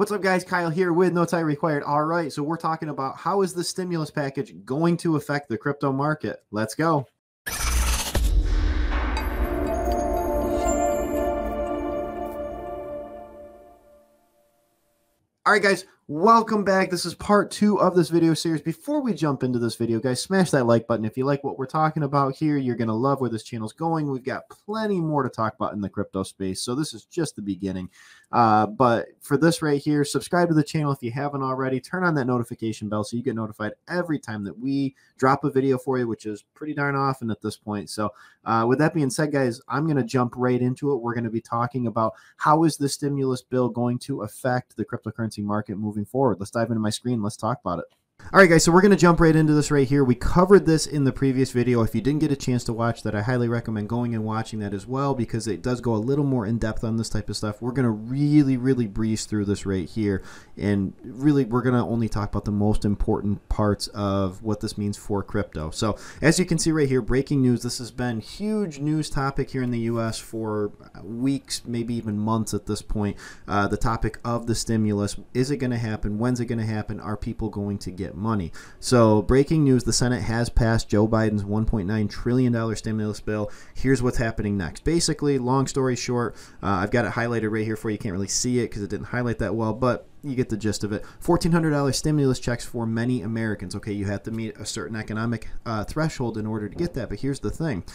What's up, guys? Kyle here with No Tie Required. All right, so we're talking about how is the stimulus package going to affect the crypto market? Let's go. All right, guys, welcome back. This is part 2 of this video series. Before we jump into this video, guys, smash that like button. If you like what we're talking about here, you're going to love where this channel's going. We've got plenty more to talk about in the crypto space, so this is just the beginning. But for this right here, subscribe to the channel if you haven't already. Turn on that notification bell so you get notified every time that we drop a video for you, which is pretty darn often at this point. So with that being said, guys, I'm going to jump right into it. We're going to be talking about how is the stimulus bill going to affect the cryptocurrency market moving forward. Let's dive into my screen. Let's talk about it. All right, guys, so we're going to jump right into this right here. We covered this in the previous video. If you didn't get a chance to watch that, I highly recommend going and watching that as well, because it does go a little more in depth on this type of stuff. We're going to really breeze through this right here, and really we're going to only talk about the most important parts of what this means for crypto. So as you can see right here, breaking news. This has been huge news topic here in the US for weeks, maybe even months at this point. The topic of the stimulus. Is it going to happen? When's it going to happen? Are people going to get money? So breaking news, the Senate has passed Joe Biden's $1.9 trillion stimulus bill. Here's what's happening next. Basically, long story short, I've got it highlighted right here for you. You can't really see it because it didn't highlight that well, but you get the gist of it. $1,400 stimulus checks for many Americans. Okay, you have to meet a certain economic threshold in order to get that, but here's the thing.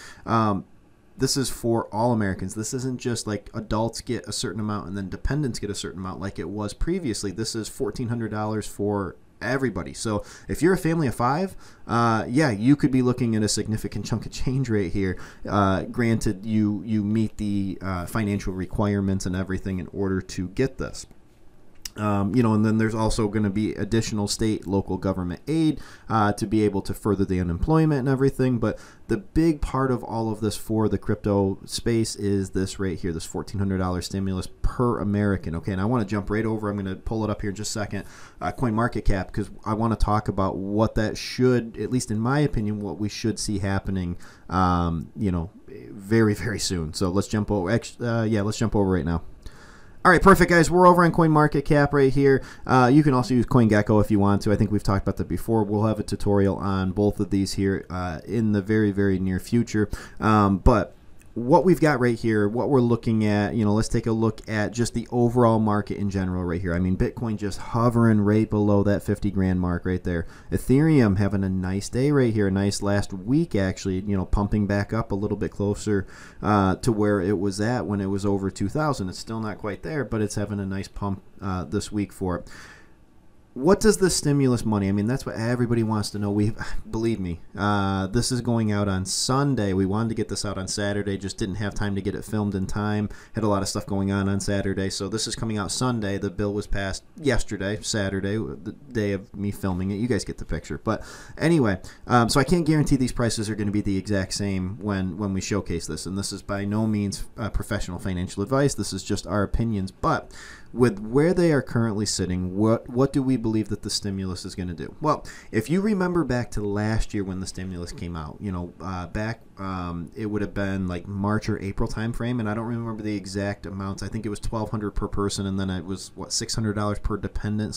This is for all Americans. This isn't just like adults get a certain amount and then dependents get a certain amount like it was previously. This is $1,400 for everybody. So if you're a family of 5, yeah, you could be looking at a significant chunk of change right here. Granted, you meet the financial requirements and everything in order to get this. And then there's also going to be additional state, local government aid to be able to further the unemployment and everything. But the big part of all of this for the crypto space is this right here, this $1,400 stimulus per American. Okay, and I want to jump right over. I'm going to pull it up here in just a second. CoinMarketCap, because I want to talk about what that should, at least in my opinion, what we should see happening, very soon. So let's jump over. Let's jump over right now. All right, perfect, guys. We're over on CoinMarketCap right here. You can also use CoinGecko if you want to. I think we've talked about that before. We'll have a tutorial on both of these here in the very near future. But what we've got right here, what we're looking at, let's take a look at just the overall market in general right here. I mean, Bitcoin just hovering right below that 50 grand mark right there. Ethereum having a nice day right here, a nice last week actually, pumping back up a little bit closer to where it was at when it was over 2,000. It's still not quite there, but it's having a nice pump this week for it. What does the stimulus money? I mean, that's what everybody wants to know. Believe me, this is going out on Sunday. We wanted to get this out on Saturday, just didn't have time to get it filmed in time. Had a lot of stuff going on Saturday, so this is coming out Sunday. The bill was passed yesterday, Saturday, the day of me filming it. You guys get the picture. But anyway, so I can't guarantee these prices are going to be the exact same when we showcase this, and this is by no means professional financial advice. This is just our opinions, but with where they are currently sitting, what do we believe that the stimulus is going to do? Well, if you remember back to last year when the stimulus came out, it would have been like March or April timeframe, and I don't remember the exact amounts. I think it was $1,200 per person, and then it was $600 per dependent,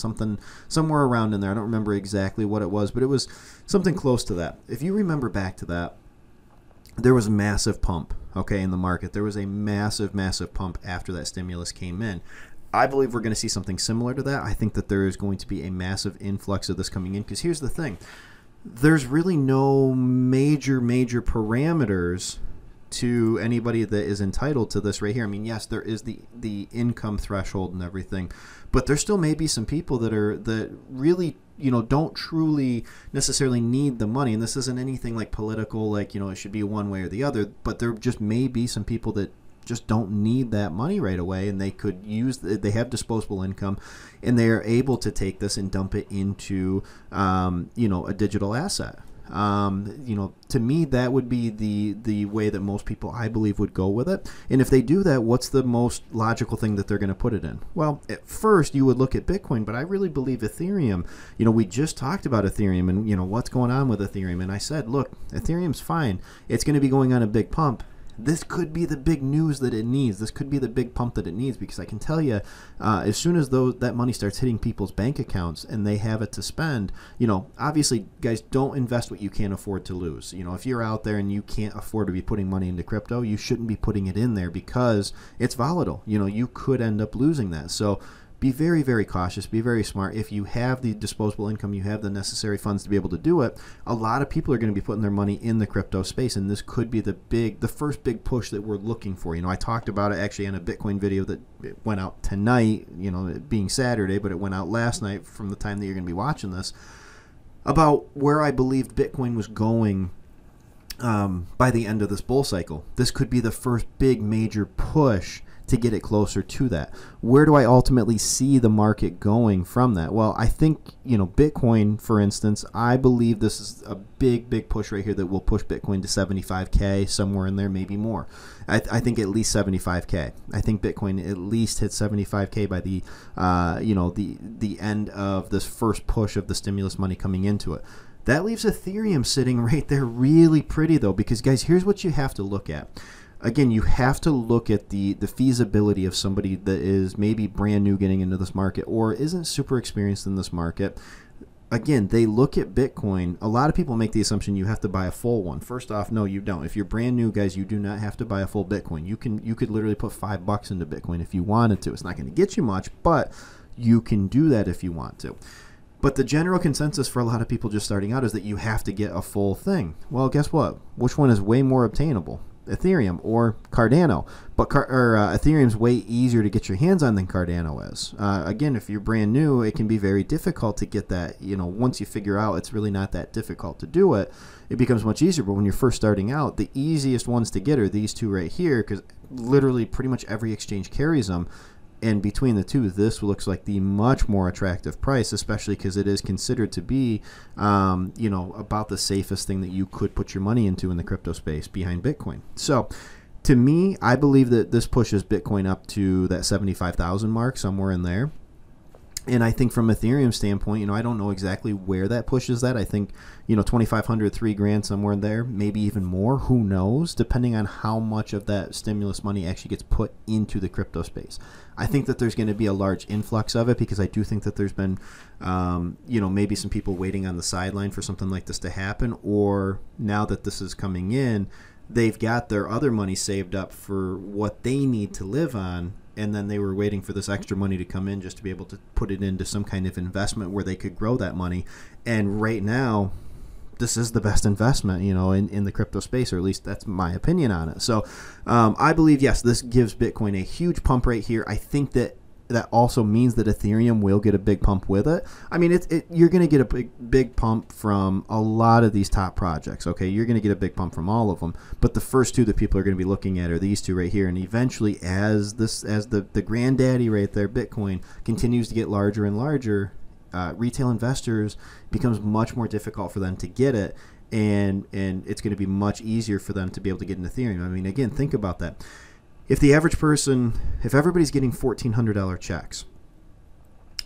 somewhere around in there. I don't remember exactly what it was, but it was something close to that. If you remember back to that, there was a massive pump, okay, in the market. There was a massive pump after that stimulus came in. I believe we're going to see something similar to that. I think that there is going to be a massive influx of this coming in, because here's the thing. There's really no major parameters to anybody that is entitled to this right here. I mean, yes, there is the income threshold and everything, but there still may be some people that really don't truly necessarily need the money. And this isn't anything like political, like it should be one way or the other, but there just may be some people that just don't need that money right away, and they could they have disposable income, and they are able to take this and dump it into a digital asset. To me, that would be the way that most people, I believe, would go with it. And if they do that, what's the most logical thing that they're going to put it in? Well, at first you would look at Bitcoin, but I really believe Ethereum. We just talked about Ethereum and what's going on with Ethereum, and I said, look, Ethereum's fine. It's going to be going on a big pump. this could be the big news that it needs. This could be the big pump that it needs, because I can tell you, as soon as that money starts hitting people's bank accounts and they have it to spend, obviously, guys, don't invest what you can't afford to lose. If you're out there and you can't afford to be putting money into crypto, you shouldn't be putting it in there because it's volatile. You could end up losing that. So be very, very cautious. Be very smart. If you have the disposable income, you have the necessary funds to be able to do it. A lot of people are going to be putting their money in the crypto space, and this could be the first big push that we're looking for. I talked about it actually in a Bitcoin video that went out tonight, it being Saturday, but it went out last night from the time that you're going to be watching this, about where I believed Bitcoin was going by the end of this bull cycle. This could be the first big major push to get it closer to that. Where do I ultimately see the market going from that? Well, I think, Bitcoin, for instance, I believe this is a big push right here that will push Bitcoin to 75K, somewhere in there, maybe more. I think at least 75K. I think Bitcoin at least hits 75K by the, the end of this first push of the stimulus money coming into it. That leaves Ethereum sitting right there really pretty, though, because, guys, here's what you have to look at. Again, you have to look at the feasibility of somebody that is maybe brand new getting into this market or isn't super experienced in this market. Again, they look at Bitcoin. A lot of people make the assumption you have to buy a full one. First off, no, you don't. If you're brand new, guys, you do not have to buy a full Bitcoin. You could literally put $5 into Bitcoin if you wanted to. It's not going to get you much, but you can do that if you want to. But the general consensus for a lot of people just starting out is that you have to get a full thing. Well, guess what? Which one is way more obtainable? Ethereum or Cardano, but Ethereum's way easier to get your hands on than Cardano is. Again, if you're brand new, it can be very difficult to get that. Once you figure out it's really not that difficult to do it, it becomes much easier. But when you're first starting out, the easiest ones to get are these two right here, because literally pretty much every exchange carries them. And between the two, this looks like the much more attractive price, especially because it is considered to be, about the safest thing that you could put your money into in the crypto space behind Bitcoin. So, to me, I believe that this pushes Bitcoin up to that 75,000 mark, somewhere in there. And I think from Ethereum standpoint, I don't know exactly where that pushes that. I think, 2,500, $3,000, somewhere in there, maybe even more. Who knows? Depending on how much of that stimulus money actually gets put into the crypto space. I think that there's going to be a large influx of it, because I do think that there's been, maybe some people waiting on the sideline for something like this to happen. Or now that this is coming in, they've got their other money saved up for what they need to live on. And then they were waiting for this extra money to come in just to be able to put it into some kind of investment where they could grow that money. And right now, this is the best investment, in the crypto space, or at least that's my opinion on it. So I believe, yes, this gives Bitcoin a huge pump right here. I think that also means that Ethereum will get a big pump with it. I mean, you're going to get a big pump from a lot of these top projects, okay? You're going to get a big pump from all of them. But the first two that people are going to be looking at are these two right here. And eventually, as the granddaddy right there, Bitcoin, continues to get larger and larger, retail investors becomes much more difficult for them to get it. And it's going to be much easier for them to be able to get into Ethereum. I mean, again, think about that. If the average person, if everybody's getting $1,400 checks,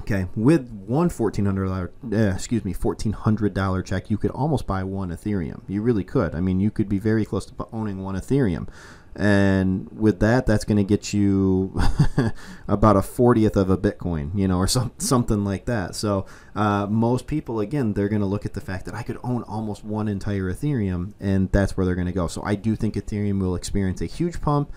okay, with one $1,400 check, you could almost buy one Ethereum. You really could. I mean, you could be very close to owning one Ethereum. And with that, that's going to get you about a 40th of a Bitcoin, or something like that. So most people, again, they're going to look at the fact that I could own almost one entire Ethereum, and that's where they're going to go. So I do think Ethereum will experience a huge pump.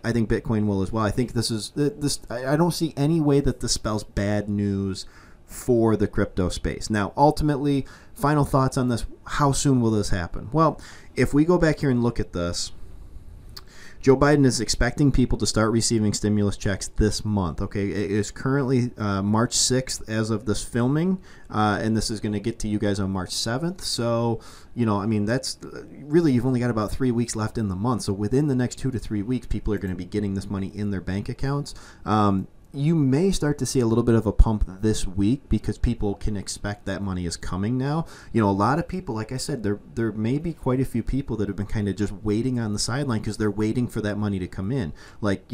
I think Bitcoin will as well. I think I don't see any way that this spells bad news for the crypto space. Now, ultimately, final thoughts on this. How soon will this happen? Well, if we go back here and look at this, Joe Biden is expecting people to start receiving stimulus checks this month. Okay, it is currently March 6th as of this filming, and this is going to get to you guys on March 7th. So, I mean, that's really, you've only got about 3 weeks left in the month. So within the next 2 to 3 weeks, people are going to be getting this money in their bank accounts. You may start to see a little bit of a pump this week because people can expect that money is coming now. A lot of people, like I said, there may be quite a few people that have been kind of just waiting on the sideline because they're waiting for that money to come in. Like,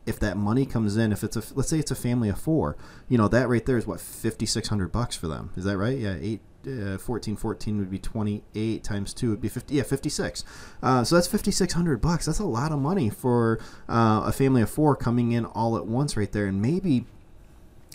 if that money comes in, if it's let's say it's a family of 4, that right there is what, $5,600 for them. Is that right? Yeah, 1414 would be 28 times 2 would be 50. Yeah, 56. So that's $5,600. That's a lot of money for a family of 4 coming in all at once right there. And maybe,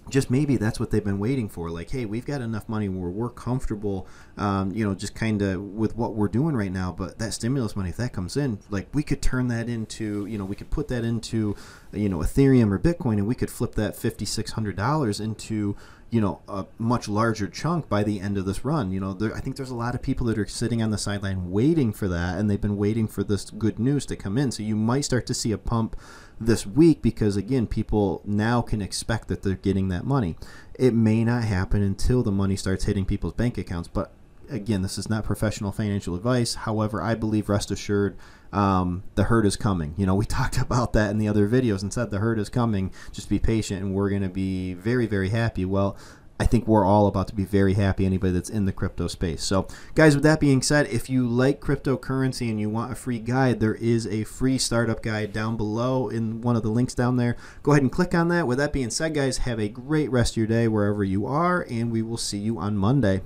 just maybe, that's what they've been waiting for. Like, hey, we've got enough money where we're comfortable, just kind of with what we're doing right now. But that stimulus money, if that comes in, like, we could turn that into, we could put that into, Ethereum or Bitcoin, and we could flip that $5,600 into, a much larger chunk by the end of this run. I think there's a lot of people that are sitting on the sideline waiting for that, and they've been waiting for this good news to come in. So you might start to see a pump this week because, again, people now can expect that they're getting that money. It may not happen until the money starts hitting people's bank accounts, but again, this is not professional financial advice. However, I believe, rest assured, the herd is coming. We talked about that in the other videos and said the herd is coming. Just be patient, and we're going to be very, very happy. Well, I think we're all about to be very happy, anybody that's in the crypto space. So, guys, with that being said, if you like cryptocurrency and you want a free guide, there is a free startup guide down below in one of the links down there. Go ahead and click on that. With that being said, guys, have a great rest of your day wherever you are, and we will see you on Monday.